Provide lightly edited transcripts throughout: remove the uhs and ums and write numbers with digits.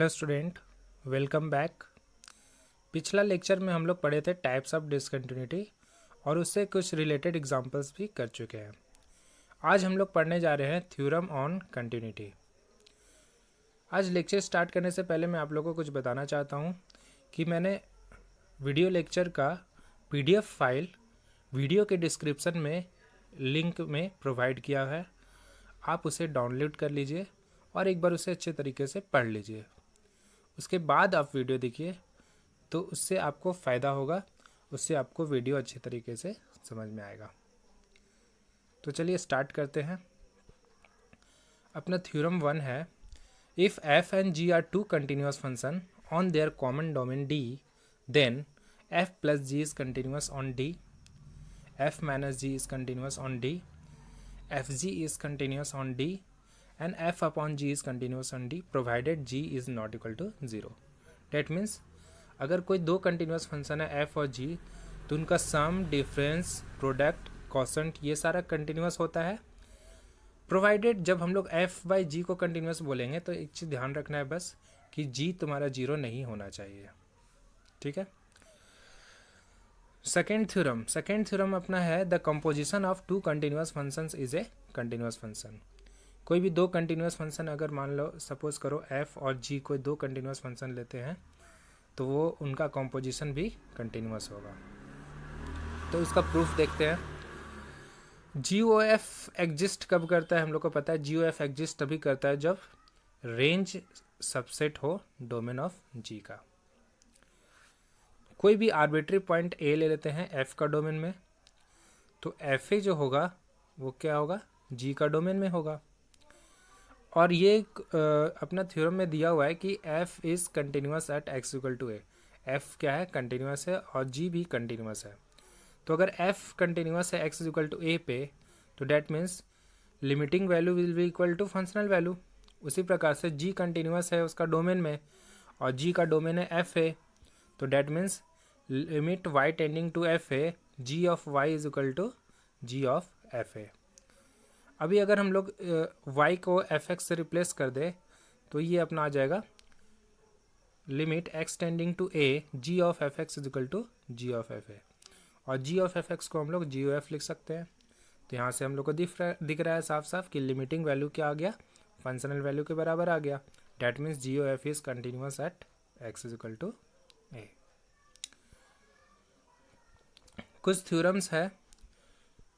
Hello student, welcome back. पिछला lecture में हम लोग पढ़े थे टाइप्स ऑफ डिसकंटिन्यूटी और उससे कुछ रिलेटेड एग्जांपल्स भी कर चुके हैं। आज हम लोग पढ़ने जा रहे हैं थ्योरम ऑन कंटिन्यूटी। आज लेक्चर स्टार्ट करने से पहले मैं आप लोगों को कुछ बताना चाहता हूँ कि मैंने वीडियो लेक्चर का PDF फाइल वीडियो के डिस्क्रिप्शन में लिंक में प्रोवाइड किया है। आप उसे डाउनलोड कर लीजिए और एक बार उसे अच्छे तरीके से पढ़ लीजिए। उसके बाद आप वीडियो देखिए तो उससे आपको फ़ायदा होगा, उससे आपको वीडियो अच्छे तरीके से समझ में आएगा। तो चलिए स्टार्ट करते हैं। अपना थ्योरम 1 है, if f and g are two continuous function on their common domain d, then f plus g is continuous on d, f minus g is continuous on d, f g is continuous on d and f upon g is continuous on d provided g is not equal to 0. That means अगर कोई दो continuous function है f और g तो उनका सम, difference, product, constant ये सारा continuous होता है। प्रोवाइडेड जब हम लोग f बाई जी को कंटिन्यूस बोलेंगे तो एक चीज़ ध्यान रखना है बस कि g तुम्हारा 0 नहीं होना चाहिए। ठीक है। सेकेंड थ्योरम अपना है, the composition of two continuous functions is a continuous function. कोई भी दो कंटिन्यूस फंक्शन अगर मान लो सपोज करो f और g कोई दो कंटिन्यूस फंक्शन लेते हैं तो वो उनका कॉम्पोजिशन भी कंटिन्यूस होगा। तो उसका प्रूफ देखते हैं। GOF एग्जिस्ट कब करता है? हम लोग को पता है GOF एग्जिस्ट तभी करता है जब रेंज सबसेट हो डोमेन ऑफ G का। कोई भी आर्बिट्री पॉइंट A ले लेते हैं F का डोमेन में, तो FA जो होगा वो क्या होगा? G का डोमेन में होगा। और ये अपना थ्योरम में दिया हुआ है कि f is continuous at x equal to a। f क्या है? कंटिन्यूस है और g भी कंटिन्यूस है। तो अगर f कंटिन्यूस है x इक्वल टू a पे तो that means limiting value will be equal to functional value. उसी प्रकार से g कंटिन्यूस है उसका डोमेन में और g का डोमेन है f a, तो that means limit y tending to f a g of y is equal to g of f a। अभी अगर हम लोग y को fx से रिप्लेस कर दे तो ये अपना आ जाएगा limit x tending to a g of fx is equal to g of fa, और g ऑफ fx को हम लोग GOF लिख सकते हैं। तो यहाँ से हम लोग को दिख रहा है साफ साफ कि लिमिटिंग वैल्यू क्या आ गया? फंक्शनल वैल्यू के बराबर आ गया। That means GOF is continuous at x is equal to a। कुछ थ्योरम्स है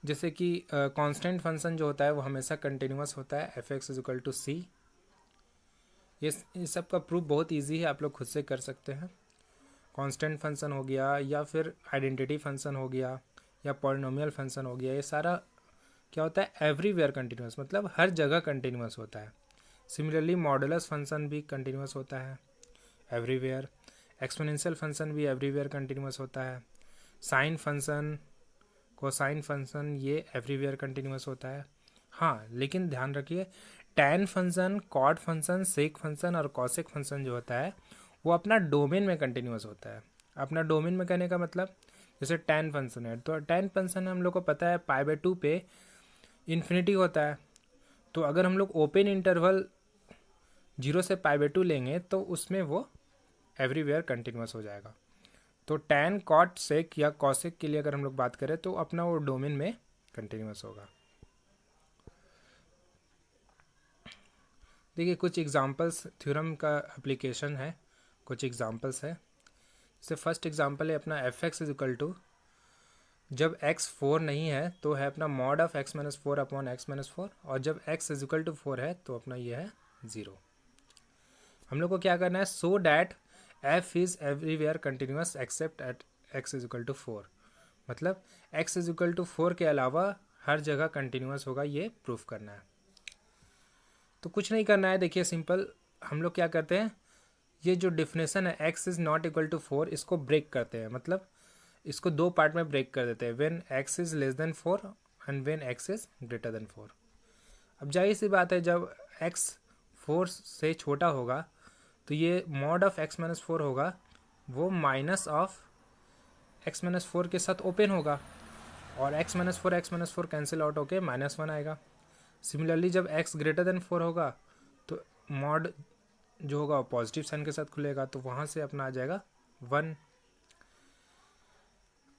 जैसे कि कांस्टेंट फंक्शन जो होता है वो हमेशा कंटिन्यूस होता है, f(x) is equal to c। ये सब का प्रूफ बहुत इजी है, आप लोग खुद से कर सकते हैं। कांस्टेंट फंक्शन हो गया या फिर आइडेंटिटी फंक्शन हो गया या पॉलिनोमियल फंक्शन हो गया, ये सारा क्या होता है? एवरीवेयर कंटिन्यूस, मतलब हर जगह कंटिन्यूस होता है। सिमिलरली मॉडुलस फंक्शन भी कंटिन्यूस होता है एवरीवेयर, एक्सपोनेंशियल फंक्शन भी एवरीवेयर कंटिन्यूस होता है, साइन फंक्शन, कोसाइन फंक्शन ये एवरीवेयर कंटिन्यूस होता है। हाँ, लेकिन ध्यान रखिए टैन फंक्शन, कॉट फंक्शन, सेक फंक्शन और कॉसेक फंक्शन जो होता है वो अपना डोमेन में कंटिन्यूस होता है। अपना डोमेन में कहने का मतलब जैसे टैन फंक्शन है, तो टैन फंक्शन हम लोग को पता है π/2 पे इन्फिनिटी होता है। तो अगर हम लोग ओपन इंटरवल 0 से π/2 लेंगे तो उसमें वो एवरीवेयर कंटिन्यूस हो जाएगा। तो टैन, कॉट, सेक या कॉसेक के लिए अगर हम लोग बात करें तो अपना वो डोमेन में कंटिन्यूस होगा। देखिए कुछ एग्जांपल्स थ्योरम का एप्लीकेशन है, कुछ एग्जांपल्स है। जैसे फर्स्ट एग्जांपल है अपना f(x) इज इक्वल टू, जब x 4 नहीं है तो है अपना mod of x minus 4 upon x minus 4, और जब x इज इक्वल टू 4 है तो अपना ये है 0। हम लोग को क्या करना है? So that f is everywhere continuous except at x is equal to 4, मतलब x इज इक्वल टू 4 के अलावा हर जगह कंटिन्यूस होगा, ये प्रूफ करना है। तो कुछ नहीं करना है, देखिए सिंपल हम लोग क्या करते हैं, ये जो डिफिनेशन है x is not equal to 4 इसको ब्रेक करते हैं, मतलब इसको दो पार्ट में ब्रेक कर देते हैं, when x is less than 4 and when x is greater than 4। अब जाहिर सी बात है जब x 4 से छोटा होगा तो ये मॉड ऑफ x माइनस 4 होगा वो माइनस ऑफ x माइनस 4 के साथ ओपन होगा और x माइनस 4 कैंसिल आउट होके -1 आएगा। सिमिलरली जब x ग्रेटर देन 4 होगा तो मॉड जो होगा पॉजिटिव साइन के साथ खुलेगा, तो वहाँ से अपना आ जाएगा 1।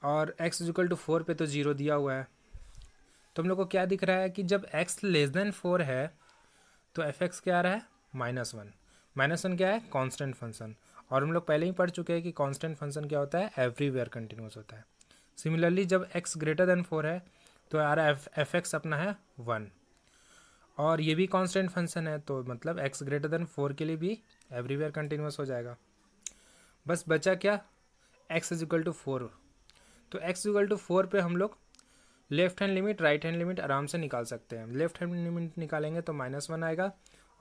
और x इक्वल टू 4 पे तो 0 दिया हुआ है। तो हम लोग को क्या दिख रहा है कि जब x लेस देन 4 है तो f(x) क्या आ रहा है, -1। -1 क्या है, कांस्टेंट फंक्शन। और हम लोग पहले ही पढ़ चुके हैं कि कांस्टेंट फंक्शन क्या होता है, एवरीवेयर कंटिन्यूस होता है। सिमिलरली जब x ग्रेटर देन 4 है तो आ रहा है f(x) अपना है 1। और ये भी कांस्टेंट फंक्शन है, तो मतलब x ग्रेटर देन 4 के लिए भी एवरीवेयर कंटिन्यूस हो जाएगा। बस बचा क्या, x इज इक्वल टू 4। तो x इक्वल टू 4 पे हम लोग left hand limit right hand limit आराम से निकाल सकते हैं। लेफ्ट हैंड लिमिट निकालेंगे तो -1 आएगा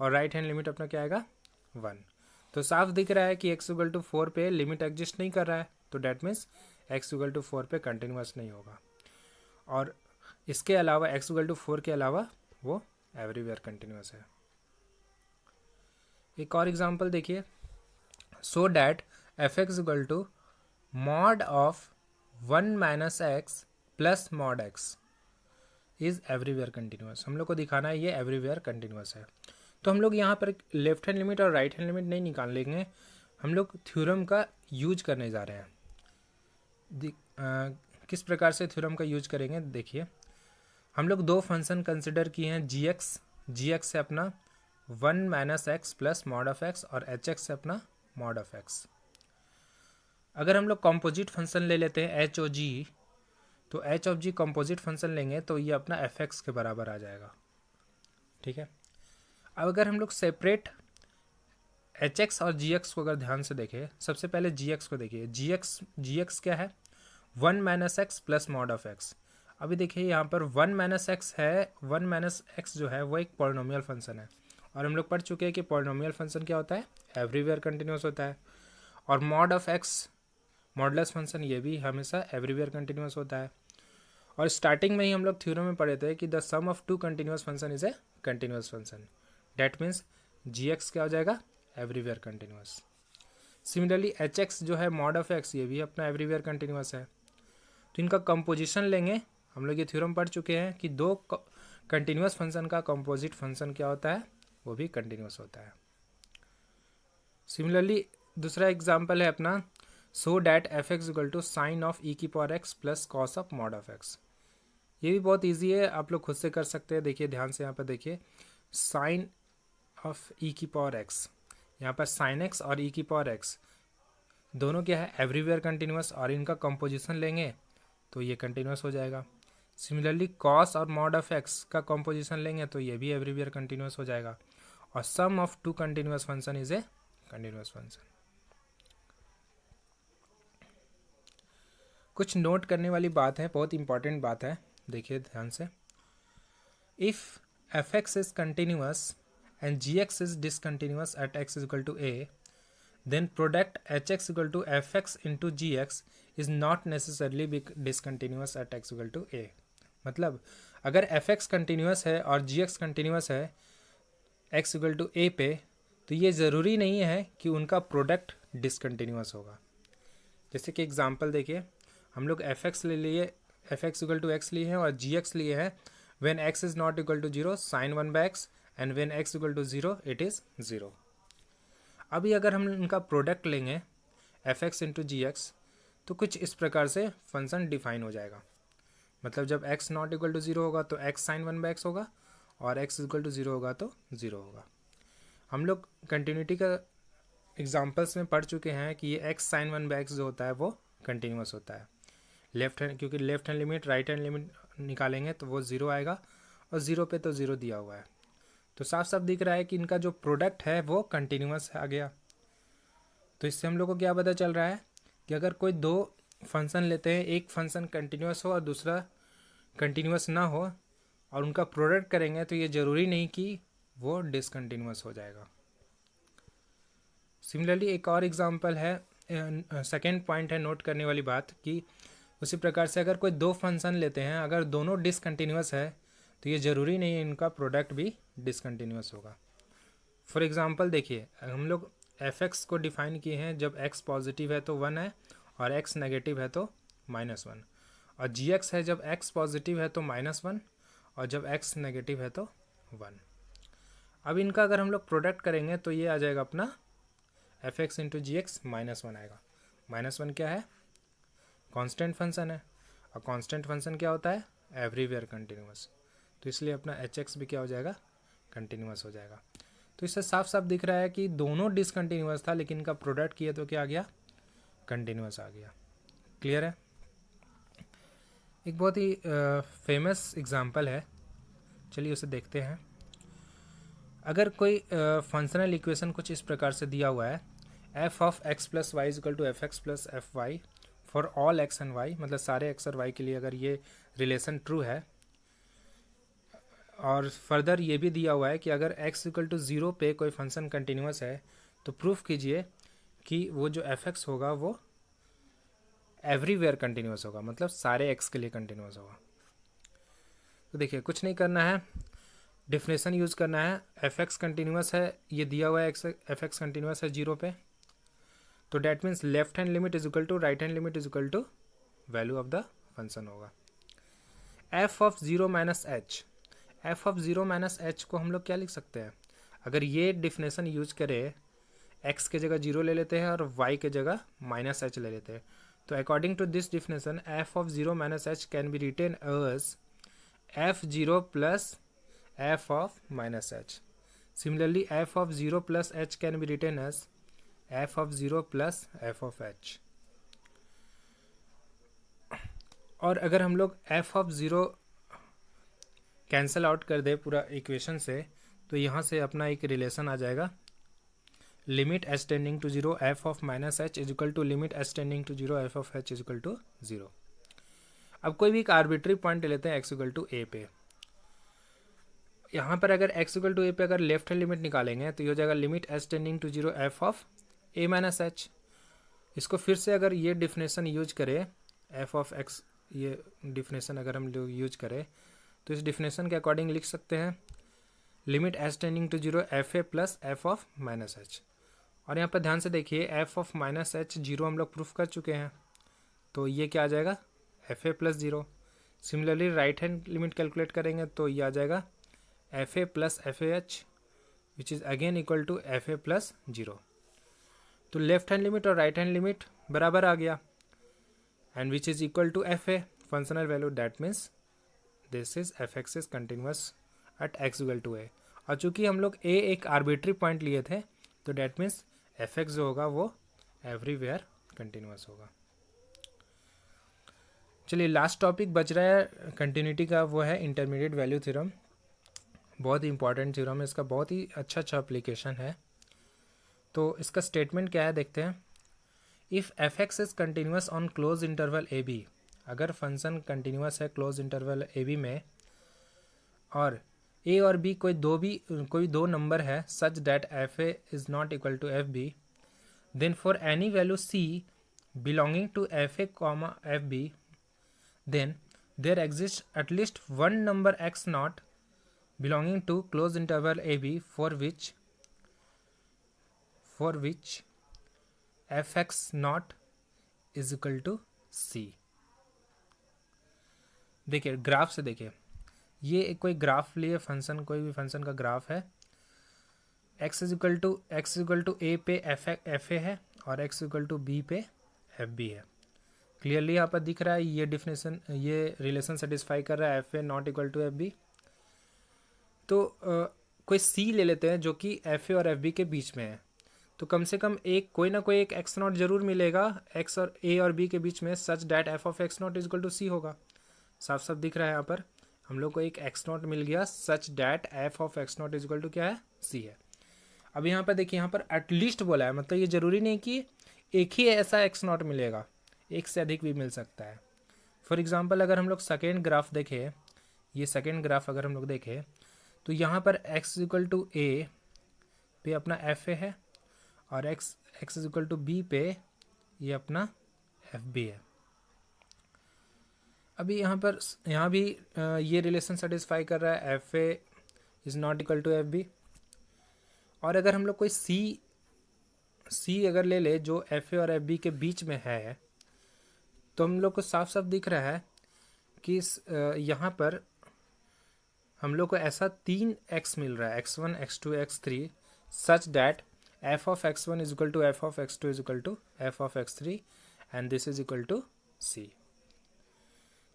और राइट हैंड लिमिट अपना क्या आएगा, 1। तो साफ दिख रहा है कि x इक्वल टू 4 पे लिमिट एग्जिस्ट नहीं कर रहा है, तो that means x equal to 4 पे कंटिन्यूस नहीं होगा। और इसके अलावा x इक्वल टू 4 के अलावा वो एवरीवेयर कंटिन्यूस है। एक और एग्जांपल देखिए, so that f(x) equal to mod of 1 - x plus mod x is everywhere continuous. हम लोग को दिखाना है ये एवरीवेयर कंटिन्यूस है। तो हम लोग यहाँ पर लेफ्ट हैंड लिमिट और राइट हैंड लिमिट नहीं निकाल लेंगे, हम लोग थ्योरम का यूज करने जा रहे हैं। किस प्रकार से थ्योरम का यूज करेंगे, देखिए हम लोग दो फंक्शन कंसिडर किए हैं, जी एक्स से अपना 1 - x plus mod of x और h(x) से अपना मॉड ऑफ x। अगर हम लोग कॉम्पोजिट फंक्शन ले लेते हैं h और g, तो h of g composite function लेंगे तो ये अपना f(x) के बराबर आ जाएगा। ठीक है, अब अगर हम लोग सेपरेट h(x) और g(x) को अगर ध्यान से देखें, सबसे पहले g(x) को देखिए, g(x) क्या है, 1 - x plus mod of x। अभी देखिए यहाँ पर 1 - x है, 1 - x जो है वो एक पॉलिनोमियल फंक्शन है, और हम लोग पढ़ चुके हैं कि पॉलिनोमियल फंक्शन क्या होता है, एवरीवेयर कंटिन्यूस होता है। और mod of x modulus function ये भी हमेशा एवरीवेयर कंटिन्यूस होता है। और स्टार्टिंग में ही हम लोग थ्योरम में पढ़े थे कि the sum of two continuous function is a continuous function, that means g(x) क्या हो जाएगा, एवरीवेयर कंटिन्यूस। सिमिलरली h(x) जो है मॉड ऑफ x, ये भी अपना एवरीवेयर कंटिन्यूस है। तो इनका कंपोजिशन लेंगे, हम लोग ये थ्योरम पढ़ चुके हैं कि दो कंटिन्यूस फंक्शन का कंपोजिट फंक्शन क्या होता है, वो भी कंटिन्यूस होता है। सिमिलरली दूसरा एग्जाम्पल है अपना, so that f(x) equal to sine of e⁻x plus cos of mod of x। ये भी बहुत ईजी है, आप लोग खुद से कर सकते हैं। देखिए ध्यान से यहाँ पर देखिए, साइन ऑफ e⁻x, यहाँ पर साइन x और e⁻x दोनों क्या है, एवरीवेयर कंटिन्यूस, और इनका कंपोजिशन लेंगे तो ये कंटिन्यूस हो जाएगा। सिमिलरली कॉस और मॉड ऑफ x का कंपोजिशन लेंगे तो ये भी एवरीवेयर कंटिन्यूस हो जाएगा। और sum of two continuous function is a continuous function. कुछ नोट करने वाली बात है, बहुत इंपॉर्टेंट बात है, देखिए ध्यान से। If f(x) is continuous and g(x) is discontinuous at x is equal to a, then product h(x) equal to f(x) into g(x) is not necessarily be discontinuous at x equal to a। मतलब अगर f(x) continuous है और g(x) continuous है x equal to a पे, तो ये ज़रूरी नहीं है कि उनका प्रोडक्ट डिसकंटिन्यूस होगा। जैसे कि एग्जांपल देखिए, हम लोग f(x) ले लिए, f(x) equal to x लिए हैं और g(x) लिए हैं, when x is not equal to 0 sin 1/x and when x equal to 0 it is 0। अभी अगर हम इनका प्रोडक्ट लेंगे f(x) इंटू g(x), तो कुछ इस प्रकार से फंक्शन डिफाइन हो जाएगा। मतलब जब x नॉट इक्वल टू 0 होगा तो x sin 1/x होगा, और x इक्वल टू 0 होगा तो 0 होगा। हम लोग कंटिन्यूटी का एग्जांपल्स में पढ़ चुके हैं कि ये x sin 1/x जो होता है वो कंटिन्यूस होता है। लेफ्ट हैंड, क्योंकि left hand limit right hand limit निकालेंगे तो वो 0 आएगा, और 0 पे तो 0 दिया हुआ है, तो साफ साफ दिख रहा है कि इनका जो प्रोडक्ट है वो कंटिन्यूस आ गया। तो इससे हम लोग को क्या पता चल रहा है कि अगर कोई दो फंक्शन लेते हैं, एक फंक्शन कंटिन्यूस हो और दूसरा कंटिन्यूस ना हो, और उनका प्रोडक्ट करेंगे तो ये ज़रूरी नहीं कि वो डिसकंटिन्यूस हो जाएगा। सिमिलरली एक और एग्जांपल है, सेकेंड पॉइंट है नोट करने वाली बात, कि उसी प्रकार से अगर कोई दो फंक्शन लेते हैं, अगर दोनों डिसकंटिन्यूस है तो ये ज़रूरी नहीं है इनका प्रोडक्ट भी डिसकंटिन्यूस होगा। फॉर एग्जांपल देखिए, हम लोग f(x) को डिफाइन किए हैं, जब x पॉजिटिव है तो 1 है और x नेगेटिव है तो -1, और g(x) है जब x पॉजिटिव है तो -1 और जब x नेगेटिव है तो 1। अब इनका अगर हम लोग प्रोडक्ट करेंगे तो ये आ जाएगा अपना एफ एक्स इंटू जी एक्स -1 आएगा। -1 क्या है? कांस्टेंट फंक्शन है, और कांस्टेंट फंक्शन क्या होता है? Everywhere continuous. तो इसलिए अपना एच एक्स भी क्या हो जाएगा? कंटिन्यूअस हो जाएगा। तो इससे साफ साफ दिख रहा है कि दोनों डिसकंटिन्यूअस था, लेकिन इनका प्रोडक्ट किया तो क्या आ गया? कंटिन्यूअस आ गया। क्लियर है? एक बहुत ही फेमस एग्जांपल है, चलिए उसे देखते हैं। अगर कोई फंक्शनल इक्वेशन कुछ इस प्रकार से दिया हुआ है, F of X plus Y is equal to F X plus F Y for all X and Y, मतलब सारे एक्स और वाई के लिए अगर ये रिलेशन ट्रू है, और फर्दर ये भी दिया हुआ है कि अगर x इक्वल टू 0 पे कोई फंक्शन कंटिन्यूस है तो प्रूफ कीजिए कि वो जो एफ एक्स होगा वो एवरीवेयर कंटिन्यूस होगा, मतलब सारे x के लिए कंटिन्यूस होगा। तो देखिए कुछ नहीं करना है, डिफिनेशन यूज़ करना है। एफ एक्स कंटिन्यूस है, ये दिया हुआ है एफ एक्स कंटिन्यूस है 0 पे, तो that means left hand limit is equal to right hand limit is equal to value of the function होगा। F of 0 minus h, f of 0 minus h को हम लोग क्या लिख सकते हैं? अगर ये डिफिनेशन यूज करें, x के जगह 0 ले लेते हैं और y के जगह -h ले लेते हैं, तो according to this definition F of 0 minus H can be written as f0 plus f of -h। Similarly f of 0 plus h can be written as f of 0 plus f of h। और अगर हम लोग f of 0 cancel out कर दे पूरा equation से, तो यहाँ से अपना एक रिलेशन आ जाएगा, limit H tending to 0 F of -h is equal to limit H tending to 0 F of h is equal to 0। अब कोई भी एक आर्बिट्री पॉइंट लेते हैं x इक्वल टू a पे। यहाँ पर अगर x इक्वल टू a पे अगर लेफ्ट हैंड लिमिट निकालेंगे तो ये हो जाएगा limit H tending to 0 F of a minus h। इसको फिर से अगर ये डिफिनेशन यूज करें, एफ ऑफ x, ये डिफिनेशन अगर हम लोग यूज करें तो इस डिफिनेशन के अकॉर्डिंग लिख सकते हैं limit H tending to 0 F A plus F of -h। और यहाँ पर ध्यान से देखिए एफ ऑफ -h 0 हम लोग प्रूफ कर चुके हैं, तो ये क्या आ जाएगा? F A plus 0। Similarly right hand limit calculate करेंगे तो ये आ जाएगा F A plus F A H which is again equal to F A plus 0। तो लेफ्ट हैंड लिमिट और राइट हैंड लिमिट बराबर आ गया, and which is equal to F A functional value, that means this is F X is continuous at X equal to A. और चूंकि हम लोग ए एक आर्बिट्री पॉइंट लिए थे, तो डैट मीन्स एफ एक्स जो होगा वो एवरीवेयर कंटिन्यूस होगा। चलिए लास्ट टॉपिक बच रहा है कंटिन्यूटी का, वो है इंटरमीडिएट वैल्यू थ्योरम। बहुत ही इंपॉर्टेंट थ्योरम है, इसका बहुत ही अच्छा एप्लीकेशन है। तो इसका स्टेटमेंट क्या है देखते हैं। If F X is continuous on close interval A B, अगर फंक्शन कंटिन्यूस है क्लोज इंटरवल ए बी में, और ए और बी कोई दो नंबर है such that F A is not equal to F B, then for any value C belonging to F A comma F B, then there exist at least one number X not belonging to close interval A B for which F x not is equal to C. देखिए graph से देखिए, ये कोई graph लिए function, कोई भी function का graph है, x इज इक्वल टू ए पे एफ ए है और x इक्वल टू बी पे एफ बी है। क्लियरली यहाँ पर दिख रहा है ये डिफिनेशन, ये रिलेशन सेटिस्फाई कर रहा है F A not equal to F B. तो कोई c ले लेते हैं जो कि एफ ए और एफ बी के बीच में है, तो कम से कम एक कोई ना कोई एक एक्स नॉट जरूर मिलेगा x और a और b के बीच में, such that F of X not is equal to C होगा। साफ साफ दिख रहा है यहाँ पर हम लोग को एक एक्स नॉट मिल गया such that F of X not is equal to क्या है? सी है। अब यहाँ पर देखिए, यहाँ पर एटलीस्ट बोला है, मतलब ये जरूरी नहीं कि एक ही ऐसा एक्स नॉट मिलेगा, एक से अधिक भी मिल सकता है। फॉर एग्जांपल अगर हम लोग सेकेंड ग्राफ देखें, ये सेकेंड ग्राफ अगर हम लोग देखें तो यहाँ पर x इक्वल टू ए पे अपना एफ ए है और x is equal to B पे ये अपना एफ बी है। अभी यहाँ भी ये रिलेशन सेटिस्फाई कर रहा है F A is not equal to F B. और अगर हम लोग कोई सी अगर ले ले जो एफ ए और एफ बी के बीच में है, तो हम लोग को साफ साफ दिख रहा है कि यहाँ पर हम लोग को ऐसा 3x मिल रहा है, x1 x2 x3, such that f of x1 is equal to f of x2 is equal to f of x3 and this is equal to c।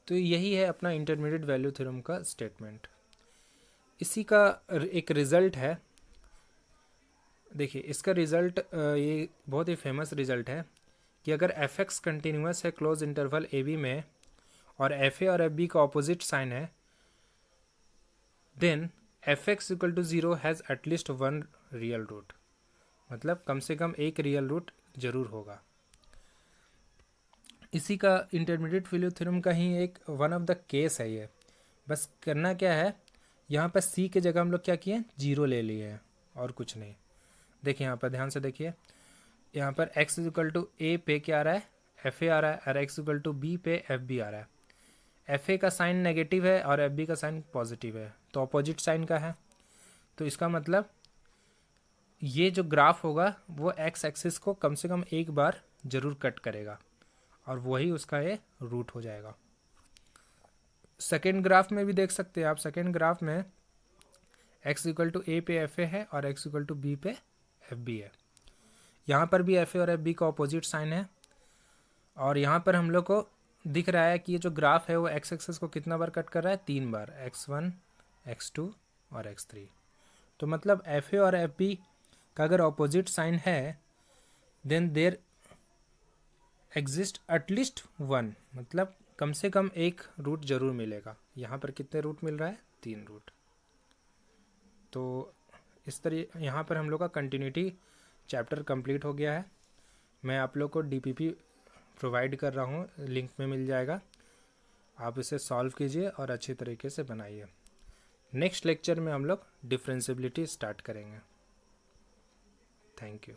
तो यही है अपना इंटरमीडिएट वैल्यू थ्योरम का स्टेटमेंट। इसी का एक रिज़ल्ट है, देखिए इसका रिज़ल्ट ये बहुत ही फेमस रिज़ल्ट है कि अगर एफ एक्स कंटिन्यूस है क्लोज इंटरवल ए बी में और एफ ए और एफ बी का ऑपोजिट साइन है, then F X equal to 0 has at least one real root, मतलब कम से कम एक रियल रूट जरूर होगा। इसी का इंटरमीडिएट वैल्यू थ्योरम का ही एक वन ऑफ द केस है ये। बस करना क्या है, यहाँ पर सी के जगह हम लोग क्या किए, 0 ले लिए हैं और कुछ नहीं। देखिए यहाँ पर ध्यान से देखिए, यहाँ पर x इक्वल टू ए पे क्या आ रहा है, एफ ए आ रहा है, और x इक्वल टू बी पे एफ बी आ रहा है। एफ ए का साइन नेगेटिव है और एफ बी का साइन पॉजिटिव है, तो अपोजिट साइन का है। तो इसका मतलब ये जो ग्राफ होगा वो x एक्सिस को कम से कम एक बार जरूर कट करेगा और वही उसका ये रूट हो जाएगा। सेकेंड ग्राफ में भी देख सकते हैं आप, सेकेंड ग्राफ में x इक्वल टू ए पे एफ ए है और x इक्वल टू बी पे एफ बी है। यहाँ पर भी एफ ए और एफ बी का अपोजिट साइन है और यहाँ पर हम लोग को दिख रहा है कि ये जो ग्राफ है वो एक्स एक्सिस को कितना बार कट कर रहा है, 3 बार, x1 x2 और x3। तो मतलब एफ ए और एफ बी का अगर अपोजिट साइन है then there exist at least one, मतलब कम से कम एक रूट जरूर मिलेगा। यहाँ पर कितने रूट मिल रहा है, 3 रूट। तो इस तरह यहाँ पर हम लोग का कंटिन्यूटी चैप्टर कंप्लीट हो गया है। मैं आप लोग को डीपीपी प्रोवाइड कर रहा हूँ, लिंक में मिल जाएगा, आप इसे सॉल्व कीजिए और अच्छी तरीके से बनाइए। नेक्स्ट लेक्चर में हम लोग डिफरेंशिएबिलिटी स्टार्ट करेंगे। Thank you.